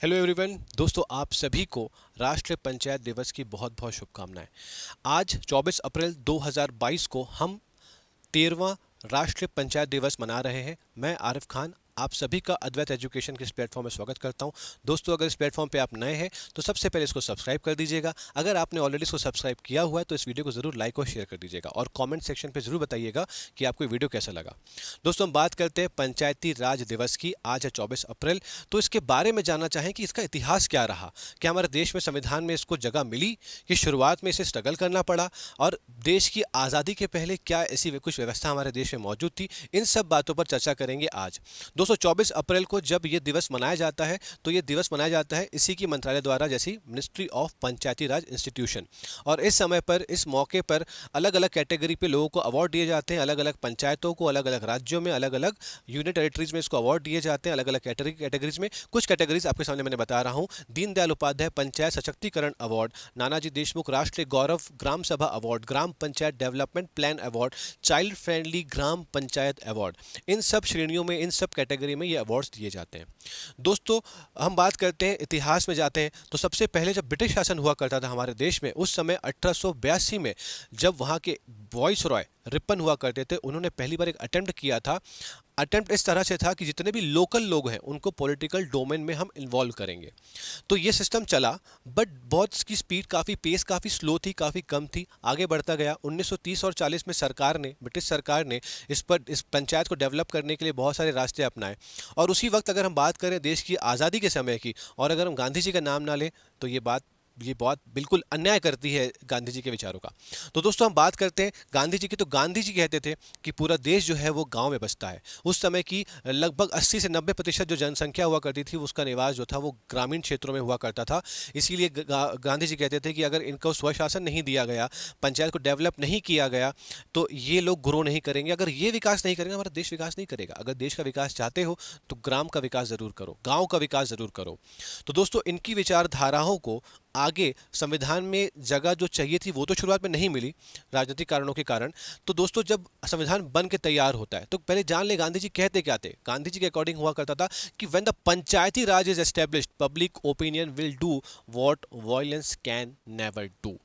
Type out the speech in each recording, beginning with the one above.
Hello everyone दोस्तों, आप सभी को राष्ट्रीय पंचायत दिवस की बहुत बहुत शुभकामनाएं। आज 24 अप्रैल 2022 को हम 13वां राष्ट्रीय पंचायत दिवस मना रहे हैं। मैं आरिफ खान आप सभी का अद्वैत एजुकेशन के इस प्लेटफॉर्म में स्वागत करता हूं। दोस्तों, अगर इस प्लेटफॉर्म पे आप नए हैं तो सबसे पहले इसको सब्सक्राइब कर दीजिएगा। अगर आपने ऑलरेडी इसको सब्सक्राइब किया हुआ है तो इस वीडियो को जरूर लाइक और शेयर कर दीजिएगा और कमेंट सेक्शन पे जरूर बताइएगा कि आपको ये वीडियो कैसा लगा। दोस्तों, हम बात करते हैं पंचायती राज दिवस की। आज है 24 अप्रैल। तो इसके बारे में जानना चाहें कि इसका इतिहास क्या रहा, क्या हमारे देश में संविधान में इसको जगह मिली कि शुरुआत में इसे स्ट्रगल करना पड़ा, और देश की आज़ादी के पहले क्या ऐसी कुछ व्यवस्था हमारे देश में मौजूद थी। इन सब बातों पर चर्चा करेंगे आज। दोस्तों, 24 अप्रैल को जब ये दिवस मनाया जाता है तो ये दिवस मनाया जाता है इसी की मंत्रालय द्वारा, जैसी ministry of Panchayati Raj institution. और इस समय पर, इस मौके पर अलग अलग कैटेगरी पे लोगों को अवार्ड दिए जाते हैं। अलग अलग पंचायतों को अलग अलग राज्यों में, अलग अलग यूनियन टेरिटरीज में इसको अवार्ड दिए जाते हैं, अलग अलग कैटेगरीज में। कुछ कैटेगरीज आपके सामने मैंने बता रहा हूँ। दीनदयाल उपाध्याय पंचायत सशक्तिकरण अवार्ड, नानाजी देशमुख राष्ट्रीय गौरव gram sabha award, gram panchayat development plan award, child friendly gram panchayat award. इन सब श्रेणियों में, इन सब कैटेगरी में ये अवार्ड्स दिए जाते हैं। दोस्तों, हम बात करते हैं, इतिहास में जाते हैं तो सबसे पहले जब ब्रिटिश शासन हुआ करता था हमारे देश में, उस समय 1882 में जब वहाँ के वॉइस रॉय रिपन हुआ करते थे, उन्होंने पहली बार एक अटेम्प्ट किया था। अटेम्प्ट इस तरह से था कि जितने भी लोकल लोग हैं उनको पॉलिटिकल डोमेन में हम इन्वॉल्व करेंगे। तो ये सिस्टम चला, बट बहुत इसकी स्पीड काफ़ी, पेस काफ़ी स्लो थी, काफ़ी कम थी। आगे बढ़ता गया। 1930 और 40 में सरकार ने, ब्रिटिश सरकार ने इस पंचायत को डेवलप करने के लिए बहुत सारे रास्ते अपनाए। और उसी वक्त अगर हम बात करें देश की आज़ादी के समय की, और अगर हम गांधी जी का नाम ना लें तो ये बहुत बिल्कुल अन्याय करती है गांधी जी के विचारों का। तो दोस्तों, हम बात करते हैं गांधी जी की। तो गांधी जी कहते थे कि पूरा देश जो है वो गांव में बसता है। उस समय की लगभग 80 से 90% जो जनसंख्या हुआ करती थी, उसका निवास जो था वो ग्रामीण क्षेत्रों में हुआ करता था। इसीलिए गांधी जी कहते थे कि अगर इनको स्वशासन नहीं दिया गया, पंचायत को डेवलप नहीं किया गया, तो ये लोग ग्रो नहीं करेंगे। अगर ये विकास नहीं करेंगे, हमारा देश विकास नहीं करेगा। अगर देश का विकास चाहते हो तो ग्राम का विकास जरूर करो, गांव का विकास जरूर करो। तो दोस्तों, इनकी विचारधाराओं को आगे संविधान में जगह जो चाहिए थी वो तो शुरुआत में नहीं मिली, राजनीतिक कारणों के कारण। तो दोस्तों, जब संविधान बन के तैयार होता है तो पहले जान ले गांधी जी कहते क्या थे। गांधी जी के अकॉर्डिंग हुआ करता था कि when the Panchayati Raj is established, public opinion will do what violence can never do.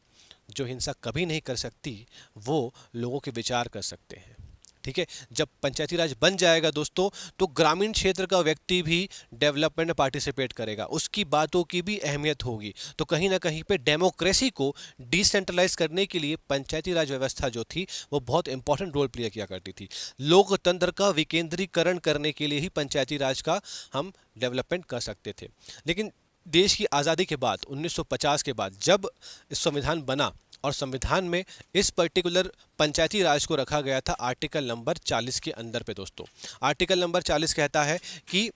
जो हिंसा कभी नहीं कर सकती, वो लोगों के विचार कर सकते हैं। ठीक है। जब पंचायती राज बन जाएगा दोस्तों, तो ग्रामीण क्षेत्र का व्यक्ति भी डेवलपमेंट में पार्टिसिपेट करेगा, उसकी बातों की भी अहमियत होगी। तो कहीं ना कहीं पे डेमोक्रेसी को डिसेंट्रलाइज करने के लिए पंचायती राज व्यवस्था जो थी वो बहुत इंपॉर्टेंट रोल प्ले किया करती थी। लोकतंत्र का विकेंद्रीकरण करने के लिए ही पंचायती राज का हम डेवलपमेंट कर सकते थे। लेकिन देश की आज़ादी के बाद, 1950 के बाद जब संविधान बना, और संविधान में इस पर्टिकुलर पंचायती राज को रखा गया था आर्टिकल नंबर 40 के अंदर पे। दोस्तों, आर्टिकल नंबर 40 कहता है कि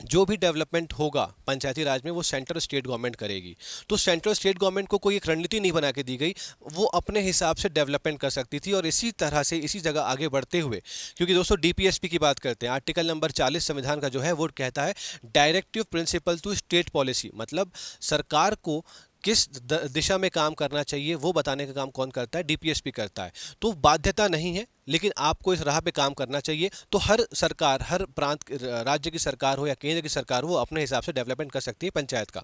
जो भी डेवलपमेंट होगा पंचायती राज में वो सेंट्रल स्टेट गवर्नमेंट करेगी। तो सेंट्रल स्टेट गवर्नमेंट को कोई एक रणनीति नहीं बना के दी गई, वो अपने हिसाब से डेवलपमेंट कर सकती थी। और इसी तरह से, इसी जगह आगे बढ़ते हुए, क्योंकि दोस्तों डीपीएसपी की बात करते हैं, आर्टिकल नंबर 40 संविधान का जो है वो कहता है directive principle to state policy. मतलब सरकार को किस दिशा में काम करना चाहिए वो बताने का काम कौन करता है? डीपीएसपी करता है। तो बाध्यता नहीं है, लेकिन आपको इस राह पे काम करना चाहिए। तो हर सरकार, हर प्रांत, राज्य की सरकार हो या केंद्र की सरकार हो, अपने हिसाब से डेवलपमेंट कर सकती है पंचायत का।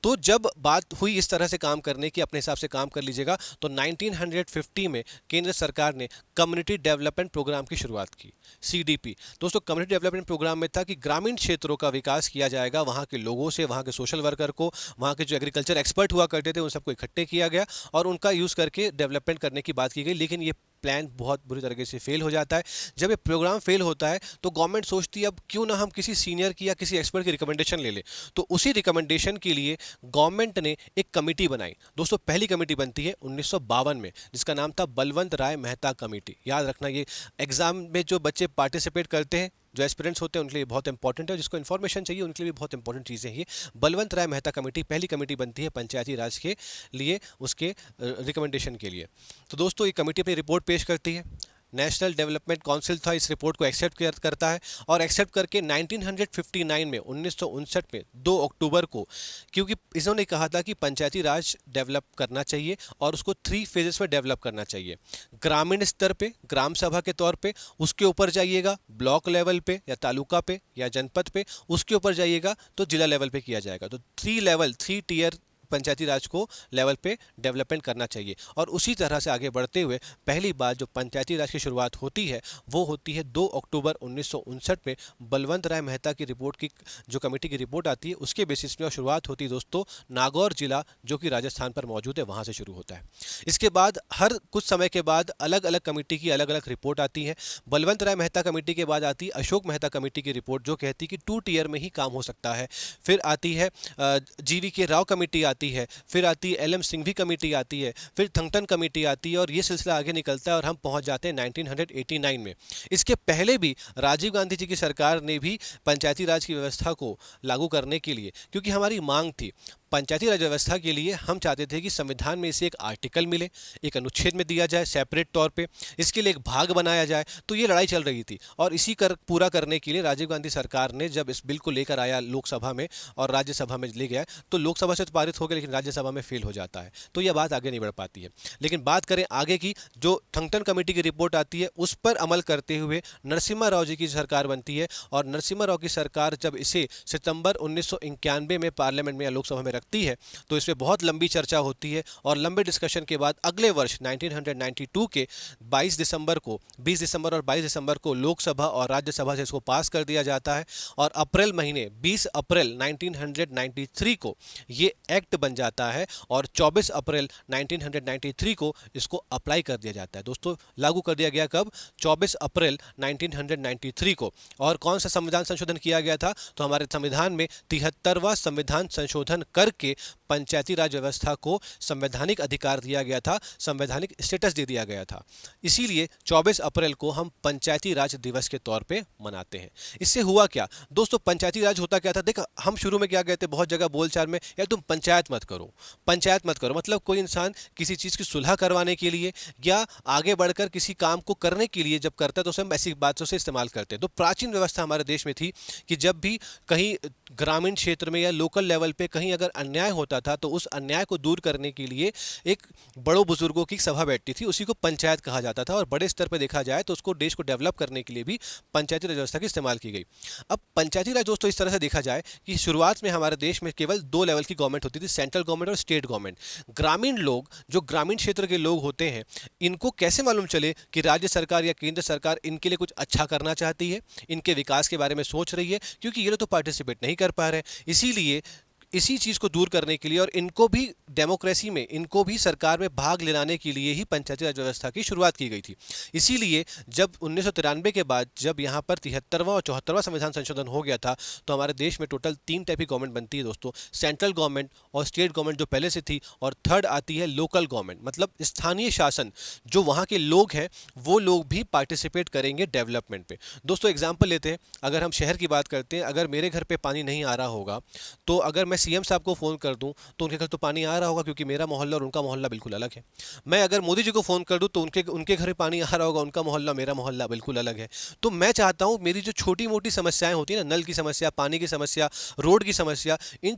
तो जब बात हुई इस तरह से काम करने की, अपने हिसाब से काम कर लीजिएगा, तो 1950 में केंद्र सरकार ने कम्युनिटी डेवलपमेंट प्रोग्राम की शुरुआत की, सीडीपी। दोस्तों, कम्युनिटी डेवलपमेंट प्रोग्राम में था कि ग्रामीण क्षेत्रों का विकास किया जाएगा। वहाँ के लोगों से, वहाँ के सोशल वर्कर को, वहाँ के जो एग्रीकल्चर एक्सपर्ट हुआ करते थे उन सबको इकट्ठे किया गया और उनका यूज़ करके डेवलपमेंट करने की बात की गई। लेकिन ये प्लान बहुत बुरी तरीके से फेल हो जाता है। जब ये प्रोग्राम फेल होता है तो गवर्नमेंट सोचती है अब क्यों ना हम किसी सीनियर की या किसी एक्सपर्ट की रिकमेंडेशन ले लें। तो उसी रिकमेंडेशन के लिए गवर्नमेंट ने एक कमेटी बनाई। दोस्तों, पहली कमेटी बनती है 1952 में, जिसका नाम था बलवंत राय मेहता कमेटी। याद रखना, ये एग्जाम में जो बच्चे पार्टिसिपेट करते हैं, जो एस्पिरेंट्स होते हैं, उनके लिए बहुत इंपॉर्टेंट है, जिसको इन्फॉर्मेशन चाहिए उनके लिए भी बहुत इंपॉर्टेंट चीज़ें हैं ये। बलवंत राय मेहता कमेटी पहली कमेटी बनती है पंचायती राज के लिए, उसके रिकमेंडेशन के लिए। तो दोस्तों, ये कमेटी अपनी रिपोर्ट पेश करती है। नेशनल डेवलपमेंट काउंसिल था, इस रिपोर्ट को एक्सेप्ट करता है और एक्सेप्ट करके 1959 में 1959 में 2 अक्टूबर को, क्योंकि इन्होंने कहा था कि पंचायती राज डेवलप करना चाहिए और उसको 3 फेजेस में डेवलप करना चाहिए। ग्रामीण स्तर पे ग्राम सभा के तौर पे, उसके ऊपर जाइएगा ब्लॉक लेवल पे या तालुका पे या जनपद पे, उसके ऊपर जाइएगा तो जिला लेवल पे किया जाएगा। तो 3 टियर पंचायती राज को लेवल पे डेवलपमेंट करना चाहिए। और उसी तरह से आगे बढ़ते हुए पहली बार जो पंचायती राज की शुरुआत होती है वो होती है 2 अक्टूबर 1959 में। बलवंत राय मेहता की रिपोर्ट की जो कमेटी की रिपोर्ट आती है उसके बेसिस में शुरुआत होती है दोस्तों, नागौर जिला जो कि राजस्थान पर मौजूद है वहाँ से शुरू होता है। इसके बाद हर कुछ समय के बाद अलग अलग कमेटी की अलग अलग रिपोर्ट आती है। बलवंत राय मेहता कमेटी के बाद आती है अशोक मेहता कमेटी की रिपोर्ट जो कहती है कि 2 टियर में ही काम हो सकता है। फिर आती है जीवी के राव कमेटी आती है, फिर आती है एलएम सिंघवी कमेटी आती है, फिर थंगटन कमेटी आती है और ये सिलसिला आगे निकलता है और हम पहुंच जाते हैं 1989 में। इसके पहले भी राजीव गांधी जी की सरकार ने भी पंचायती राज की व्यवस्था को लागू करने के लिए, क्योंकि हमारी मांग थी पंचायती राज व्यवस्था के लिए, हम चाहते थे कि संविधान में इसे एक आर्टिकल मिले, एक अनुच्छेद में दिया जाए सेपरेट तौर पे, इसके लिए एक भाग बनाया जाए। तो ये लड़ाई चल रही थी और इसी पूरा करने के लिए राजीव गांधी सरकार ने जब इस बिल को लेकर आया लोकसभा में और राज्यसभा में ले गया, तो लोकसभा से तो पारित हो गया लेकिन राज्यसभा में फेल हो जाता है, तो यह बात आगे नहीं बढ़ पाती है। लेकिन बात करें आगे की, जो थंगटन कमेटी की रिपोर्ट आती है उस पर अमल करते हुए नरसिम्हा राव जी की सरकार बनती है और नरसिम्हा राव की सरकार जब इसे सितंबर 1991 में पार्लियामेंट में या लोकसभा में रखती है तो इसमें बहुत लंबी चर्चा होती है और लंबे डिस्कशन के बाद अगले वर्ष 1992 के 20 दिसंबर और 22 दिसंबर को लोकसभा और राज्यसभा से इसको पास कर दिया जाता है और अप्रैल महीने 20 अप्रैल 1993 को ये एक्ट बन जाता है और 24 अप्रैल 1993 को इसको अप्लाई कर दिया जाता है। दोस्तों लागू कर दिया गया कब? 24 अप्रैल 1993 को। और कौन सा संविधान संशोधन किया गया था? तो हमारे संविधान में 73वां संविधान संशोधन करके पंचायती राज व्यवस्था को संवैधानिक अधिकार दिया गया था, संवैधानिक स्टेटस दे दिया गया था। इसीलिए 24 अप्रैल को हम पंचायती राज दिवस के तौर पे मनाते हैं। इससे हुआ क्या दोस्तों? पंचायती राज होता क्या था? देखो हम शुरू में क्या कहते, बहुत जगह बोलचाल में यार तुम पंचायत मत करो, पंचायत मत करो, मतलब कोई इंसान किसी चीज़ की सुलह करवाने के लिए या आगे बढ़कर किसी काम को करने के लिए जब करता है तो उसे हम ऐसी बातों से इस्तेमाल करते हैं। तो प्राचीन व्यवस्था हमारे देश में थी कि जब भी कहीं ग्रामीण क्षेत्र में या लोकल लेवल पे कहीं अगर अन्याय होता था तो उस अन्याय को दूर करने के लिए एक बड़ों बुजुर्गों की सभा बैठती थी, उसी को पंचायत कहा जाता था। और बड़े स्तर पर देखा जाए तो उसको देश को डेवलप करने के लिए भी पंचायती राज व्यवस्था की इस्तेमाल की गई। अब पंचायती राज दोस्तों इस तरह से देखा जाए कि शुरुआत में हमारे देश में केवल 2 लेवल की गवर्नमेंट होती थी, सेंट्रल गवर्नमेंट और स्टेट गवर्नमेंट। ग्रामीण लोग, जो ग्रामीण क्षेत्र के लोग होते हैं, इनको कैसे मालूम चले कि राज्य सरकार या केंद्र सरकार इनके लिए कुछ अच्छा करना चाहती है, इनके विकास के बारे में सोच रही है, क्योंकि ये लोग तो पार्टिसिपेट नहीं कर पा रहे। इसीलिए इसी चीज़ को दूर करने के लिए और इनको भी डेमोक्रेसी में, इनको भी सरकार में भाग लेने के लिए ही पंचायती राज व्यवस्था की शुरुआत की गई थी। इसीलिए जब 1993 के बाद जब यहाँ पर 73वां और 74वां संविधान संशोधन हो गया था तो हमारे देश में टोटल 3 टाइप की गवर्नमेंट बनती है दोस्तों, सेंट्रल गवर्नमेंट और स्टेट गवर्नमेंट जो पहले से थी, और थर्ड आती है लोकल गवर्नमेंट, मतलब स्थानीय शासन, जो वहाँ के लोग हैं वो लोग भी पार्टिसिपेट करेंगे डेवलपमेंट पे। दोस्तों एग्जाम्पल लेते हैं, अगर हम शहर की बात करते हैं, अगर मेरे घर पे पानी नहीं आ रहा होगा तो अगर मैं सीएम साहब को फ़ोन कर दूं तो उनके घर तो पानी आ रहा होगा, क्योंकि मेरा मोहल्ला और उनका मोहल्ला बिल्कुल अलग है। मैं अगर मोदी जी को फ़ोन कर दूं तो उनके घर पानी आ रहा होगा, उनका मोहल्ला मेरा मोहल्ला बिल्कुल अलग है। तो मैं चाहता हूं मेरी जो छोटी मोटी समस्याएं होती हैं ना, नल की समस्या, पानी की समस्या, रोड की समस्या, इन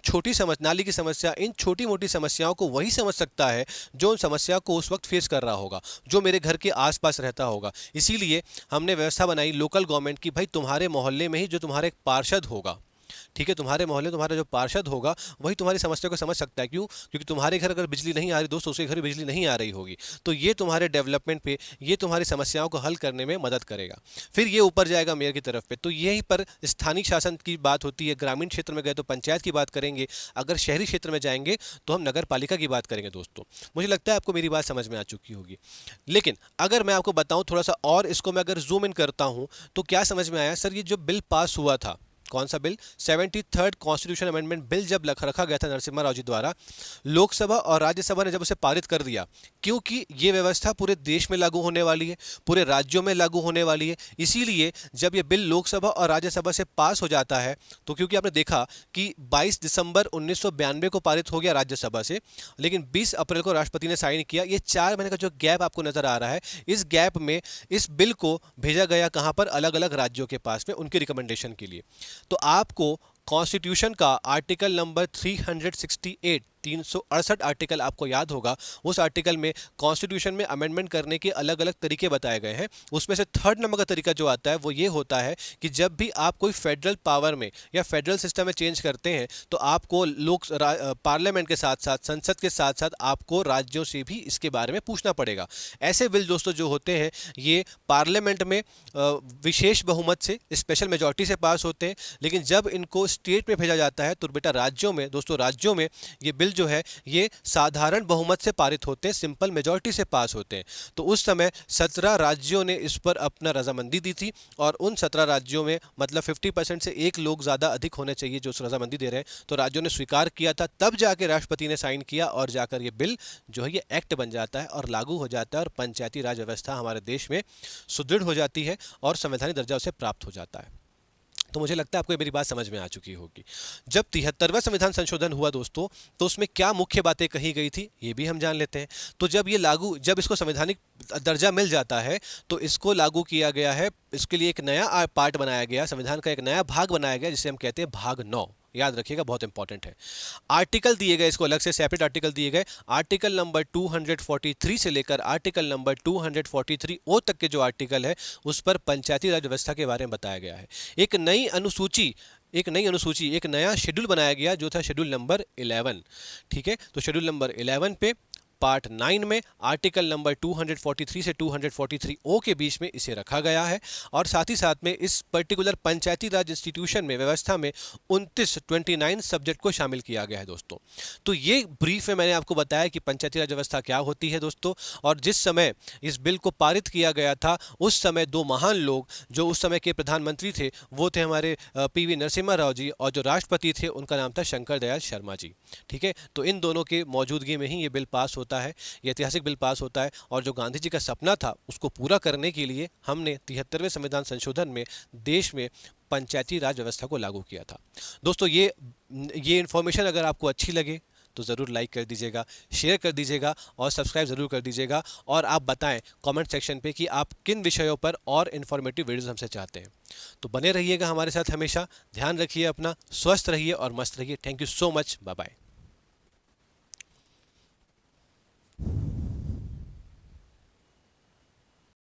नाली की समस्या, इन छोटी मोटी समस्याओं को वही समझ सकता है जो उन समस्या को उस वक्त फेस कर रहा होगा, जो मेरे घर के आसपास रहता होगा। इसीलिए हमने व्यवस्था बनाई लोकल गवर्नमेंट की, भाई तुम्हारे मोहल्ले में ही जो तुम्हारा एक पार्षद होगा, ठीक है, तुम्हारे मोहल्ले तुम्हारा जो पार्षद होगा वही तुम्हारी समस्या को समझ सकता है। क्यों? क्योंकि तुम्हारे घर अगर बिजली नहीं आ रही दोस्तों, उसके घर बिजली नहीं आ रही होगी, तो ये तुम्हारे डेवलपमेंट पे, ये तुम्हारी समस्याओं को हल करने में मदद करेगा। फिर ये ऊपर जाएगा मेयर की तरफ पे, तो यहीं पर स्थानीय शासन की बात होती है। ग्रामीण क्षेत्र में गए तो पंचायत की बात करेंगे, अगर शहरी क्षेत्र में जाएंगे तो हम नगर पालिका की बात करेंगे। दोस्तों मुझे लगता है आपको मेरी बात समझ में आ चुकी होगी, लेकिन अगर मैं आपको बताऊं थोड़ा सा और, इसको मैं अगर जूम इन करता हूं तो क्या समझ में आया? सर ये जो बिल पास हुआ था कौन सा bill? 73rd constitution amendment bill जब रखा गया था नरसिम्हा राव जी द्वारा, लोकसभा और राज्यसभा ने जब उसे पारित कर दिया, क्योंकि ये व्यवस्था पूरे देश में लागू होने वाली है, पूरे राज्यों में लागू होने वाली है, इसीलिए जब ये बिल लोकसभा और राज्यसभा से पास हो जाता है, तो क्योंकि आपने देखा कि 22 दिसंबर 1992 को पारित हो गया राज्यसभा से, लेकिन 20 अप्रैल को राष्ट्रपति ने साइन किया। ये 4 महीने का जो गैप आपको नजर आ रहा है, इस गैप में इस बिल को भेजा गया कहां पर? अलग अलग राज्यों के पास में उनकी रिकमेंडेशन के लिए। तो आपको कॉन्स्टिट्यूशन का आर्टिकल नंबर 368, 368 आर्टिकल आपको याद होगा। उस आर्टिकल में कॉन्स्टिट्यूशन में अमेंडमेंट करने के अलग अलग तरीके बताए गए हैं। उसमें से 3rd नंबर का तरीका जो आता है वो ये होता है कि जब भी आप कोई फेडरल पावर में या फेडरल सिस्टम में चेंज करते हैं, तो आपको पार्लियामेंट के साथ साथ, संसद के साथ साथ आपको राज्यों से भी इसके बारे में पूछना पड़ेगा। ऐसे बिल दोस्तों जो होते हैं, ये पार्लियामेंट में विशेष बहुमत से, स्पेशल मेजॉरिटी से पास होते हैं, लेकिन जब इनको स्टेट में भेजा जाता है तो बेटा राज्यों में, दोस्तों राज्यों में ये बिल जो है ये साधारण बहुमत से पारित होते हैं, सिंपल मेजॉरिटी से पास होते हैं। तो उस समय 17 राज्यों ने इस पर अपना रजामंदी दी थी, और उन 17 राज्यों में मतलब 50% से एक लोग ज़्यादा अधिक होने चाहिए जो उस रजामंदी दे रहे हैं, तो राज्यों ने स्वीकार किया था। तब जाके राष्ट्रपति ने साइन किया और जाकर ये बिल जो है ये एक्ट बन जाता है और लागू हो जाता है, और पंचायती राज व्यवस्था हमारे देश में सुदृढ़ हो जाती है और संवैधानिक दर्जा उसे प्राप्त हो जाता है। तो मुझे लगता है आपको मेरी बात समझ में आ चुकी होगी। जब 73वां संविधान संशोधन हुआ दोस्तों, तो उसमें क्या मुख्य बातें कही गई थी ये भी हम जान लेते हैं। तो जब इसको संवैधानिक दर्जा मिल जाता है, तो इसको लागू किया गया है। इसके लिए एक नया पार्ट बनाया गया, संविधान का एक नया भाग बनाया गया, जिसे हम कहते हैं भाग 9। याद रखिएगा, बहुत इंपॉर्टेंट है। आर्टिकल दिए गए, इसको अलग से सेपरेट आर्टिकल दिए गए। आर्टिकल नंबर 243 से लेकर आर्टिकल नंबर 243 ओ तक के जो आर्टिकल है, उस पर पंचायती राज व्यवस्था के बारे में बताया गया है। एक नई अनुसूची, एक नया शेड्यूल बनाया गया, जो था शेड्यूल नंबर 11। ठीक है, तो शेड्यूल नंबर 11 पे पार्ट 9 में आर्टिकल नंबर 243 से 243 ओ के बीच में इसे रखा गया है। और साथ ही साथ में इस पर्टिकुलर पंचायती राज इंस्टीट्यूशन में, व्यवस्था में 29 सब्जेक्ट को शामिल किया गया है दोस्तों। तो ये ब्रीफ में मैंने आपको बताया कि पंचायती राज व्यवस्था क्या होती है दोस्तों। और जिस समय इस बिल को पारित किया गया था, उस समय 2 महान लोग जो उस समय के प्रधानमंत्री थे, वो थे हमारे PV नरसिम्हा राव जी, और जो राष्ट्रपति थे उनका नाम था शंकर दयाल शर्मा जी। ठीक है, तो इन दोनों के मौजूदगी में ही ये बिल पास होता है, ये ऐतिहासिक बिल पास होता है। और जो गांधी जी का सपना था, उसको पूरा करने के लिए हमने 73वें संविधान संशोधन में देश में पंचायती राज व्यवस्था को लागू किया था। दोस्तों ये इंफॉर्मेशन अगर आपको अच्छी लगे तो ज़रूर लाइक कर दीजिएगा, शेयर कर दीजिएगा और सब्सक्राइब ज़रूर कर दीजिएगा। और आप बताएं कमेंट सेक्शन पे कि आप किन विषयों पर और इन्फॉर्मेटिव वीडियोस हमसे चाहते हैं। तो बने रहिएगा हमारे साथ हमेशा। ध्यान रखिए अपना, स्वस्थ रहिए और मस्त रहिए। Thank you so much, bye bye.